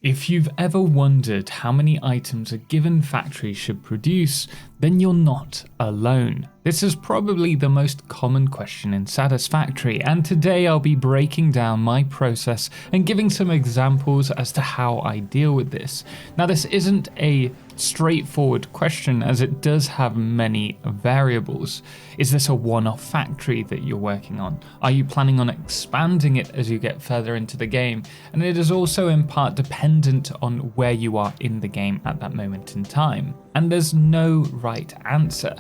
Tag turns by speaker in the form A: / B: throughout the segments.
A: If you've ever wondered how many items a given factory should produce, then you're not alone. This is probably the most common question in Satisfactory, and today I'll be breaking down my process and giving some examples as to how I deal with this. Now, this isn't a straightforward question as it does have many variables. Is this a one-off factory that you're working on? Are you planning on expanding it as you get further into the game? And it is also in part dependent on where you are in the game at that moment in time. And there's no right answer.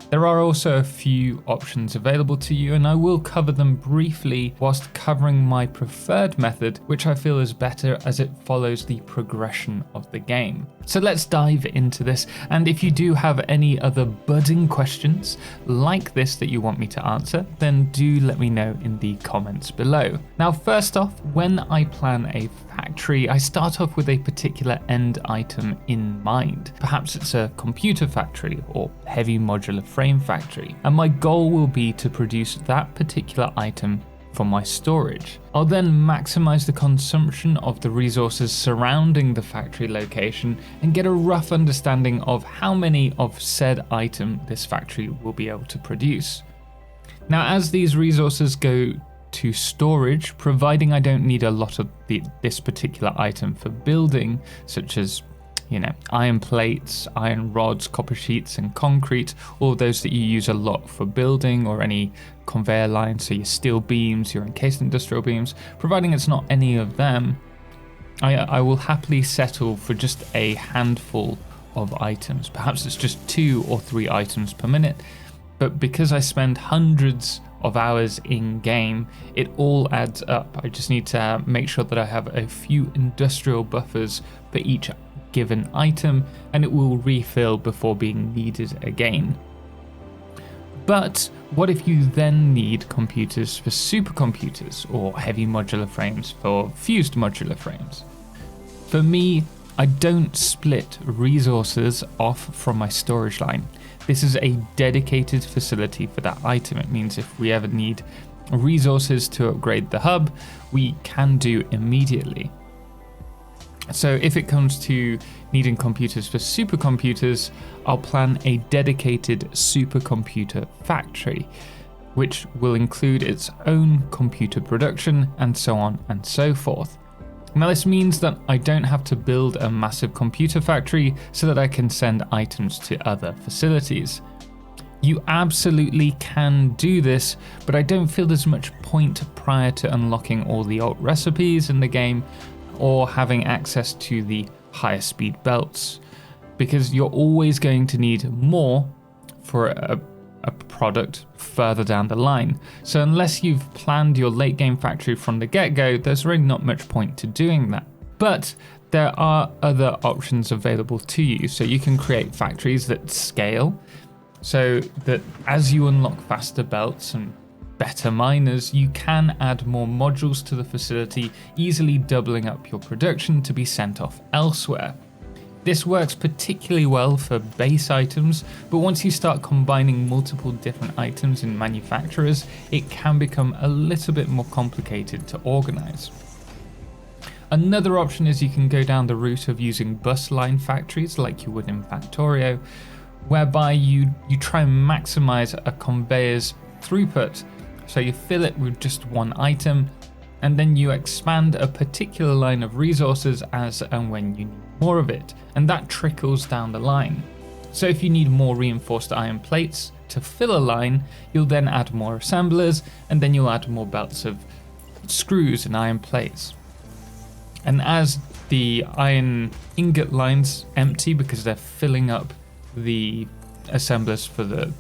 A: There are also a few options available to you, and I will cover them briefly whilst covering my preferred method, which I feel is better as it follows the progression of the game. So let's dive into this, and if you do have any other budding questions like this that you want me to answer, then do let me know in the comments below. Now, first off, when I plan a factory, I start off with a particular end item in mind. Perhaps it's a computer factory or heavy modular frame factory, and my goal will be to produce that particular item for my storage. I'll then maximize the consumption of the resources surrounding the factory location and get a rough understanding of how many of said item this factory will be able to produce. Now, as these resources go to storage, providing I don't need a lot of this particular item for building, such as iron plates, iron rods, copper sheets, and concrete, all those that you use a lot for building, or any conveyor lines, so your steel beams, your encased industrial beams, providing it's not any of them, I will happily settle for just a handful of items. Perhaps it's just 2 or 3 items per minute, but because I spend hundreds of hours in game, it all adds up. I just need to make sure that I have a few industrial buffers for each given item, and it will refill before being needed again. But what if you then need computers for supercomputers or heavy modular frames for fused modular frames? For me, I don't split resources off from my storage line. This is a dedicated facility for that item. It means if we ever need resources to upgrade the hub, we can do immediately. So if it comes to needing computers for supercomputers, I'll plan a dedicated supercomputer factory, which will include its own computer production and so on and so forth. Now, this means that I don't have to build a massive computer factory so that I can send items to other facilities. You absolutely can do this, but I don't feel there's much point prior to unlocking all the alt recipes in the game or having access to the higher speed belts, because you're always going to need more for a product further down the line. So unless you've planned your late game factory from the get-go, there's really not much point to doing that. But there are other options available to you. So you can create factories that scale, so that as you unlock faster belts and better miners, you can add more modules to the facility, easily doubling up your production to be sent off elsewhere. This works particularly well for base items, but once you start combining multiple different items in manufacturers, it can become a little bit more complicated to organize. Another option is you can go down the route of using bus line factories like you would in Factorio, whereby you try and maximize a conveyor's throughput. So you fill it with just one item, and then you expand a particular line of resources as and when you need more of it, and that trickles down the line. So if you need more reinforced iron plates to fill a line, you'll then add more assemblers, and then you'll add more belts of screws and iron plates. And as the iron ingot lines empty because they're filling up the assemblers for the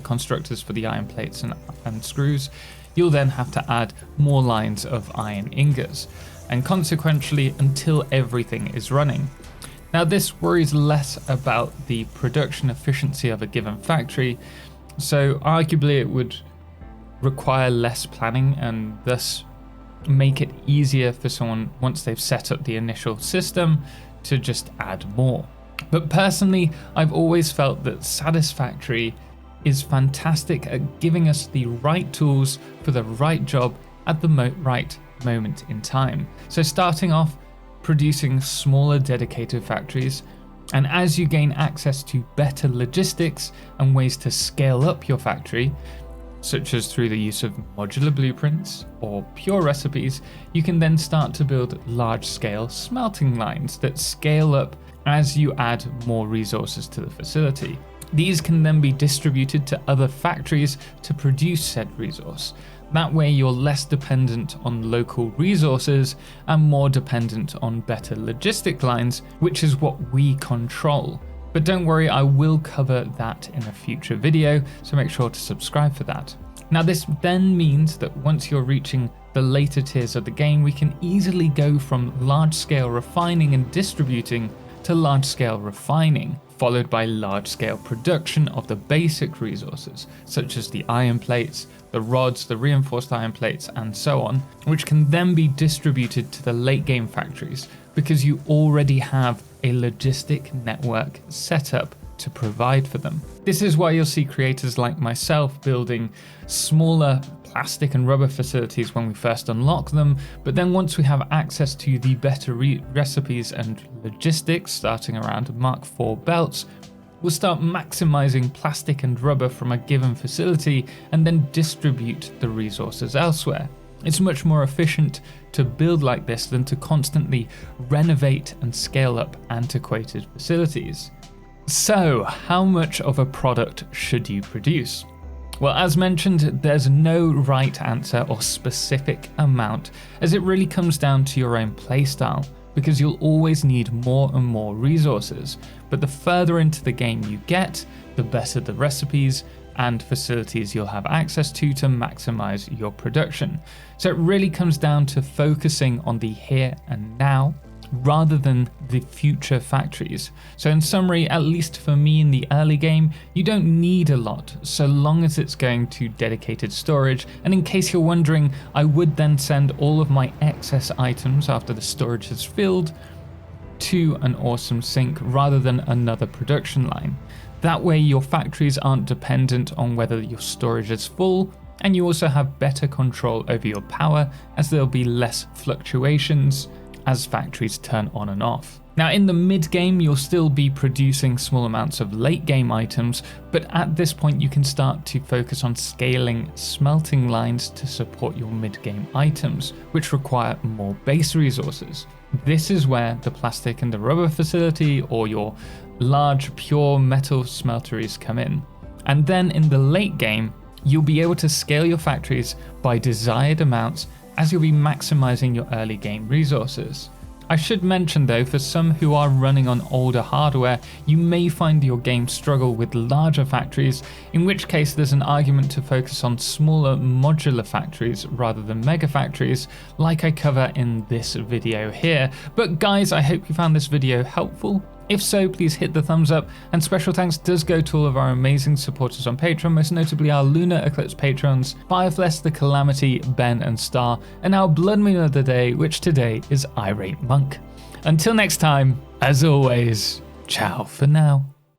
A: constructors for the iron plates and screws, you'll then have to add more lines of iron ingots, and consequently until everything is running. Now, this worries less about the production efficiency of a given factory, so arguably it would require less planning and thus make it easier for someone, once they've set up the initial system, to just add more. But personally, I've always felt that Satisfactory is fantastic at giving us the right tools for the right job at the right moment in time. So starting off, producing smaller dedicated factories. And as you gain access to better logistics and ways to scale up your factory, such as through the use of modular blueprints or pure recipes, you can then start to build large-scale smelting lines that scale up as you add more resources to the facility. These can then be distributed to other factories to produce said resource. That way you're less dependent on local resources and more dependent on better logistic lines, which is what we control. But don't worry, I will cover that in a future video, so make sure to subscribe for that. Now this then means that once you're reaching the later tiers of the game, we can easily go from large-scale refining and distributing to large-scale refining, followed by large-scale production of the basic resources, such as the iron plates, the rods, the reinforced iron plates, and so on, which can then be distributed to the late game factories because you already have a logistic network set up to provide for them. This is why you'll see creators like myself building smaller plastic and rubber facilities when we first unlock them, but then once we have access to the better recipes and logistics starting around Mark IV belts, we'll start maximizing plastic and rubber from a given facility and then distribute the resources elsewhere. It's much more efficient to build like this than to constantly renovate and scale up antiquated facilities. So, how much of a product should you produce? Well, as mentioned, there's no right answer or specific amount, as it really comes down to your own playstyle, because you'll always need more and more resources, but the further into the game you get, the better the recipes and facilities you'll have access to maximize your production. So it really comes down to focusing on the here and now, rather than the future factories. So in summary, at least for me in the early game, you don't need a lot so long as it's going to dedicated storage. And in case you're wondering, I would then send all of my excess items after the storage has filled to an awesome sink rather than another production line. That way your factories aren't dependent on whether your storage is full, and you also have better control over your power as there'll be less fluctuations as factories turn on and off. Now in the mid game, you'll still be producing small amounts of late game items, but at this point you can start to focus on scaling smelting lines to support your mid game items, which require more base resources. This is where the plastic and the rubber facility or your large pure metal smelteries come in. And then in the late game, you'll be able to scale your factories by desired amounts as you'll be maximizing your early game resources. I should mention though, for some who are running on older hardware, you may find your game struggle with larger factories, in which case there's an argument to focus on smaller modular factories rather than mega factories, like I cover in this video here. But guys, I hope you found this video helpful. If so, please hit the thumbs up, and special thanks does go to all of our amazing supporters on Patreon, most notably our Lunar Eclipse patrons, Firefless, The Calamity, Ben and Star, and our Blood Moon of the day, which today is Irate Monk. Until next time, as always, ciao for now.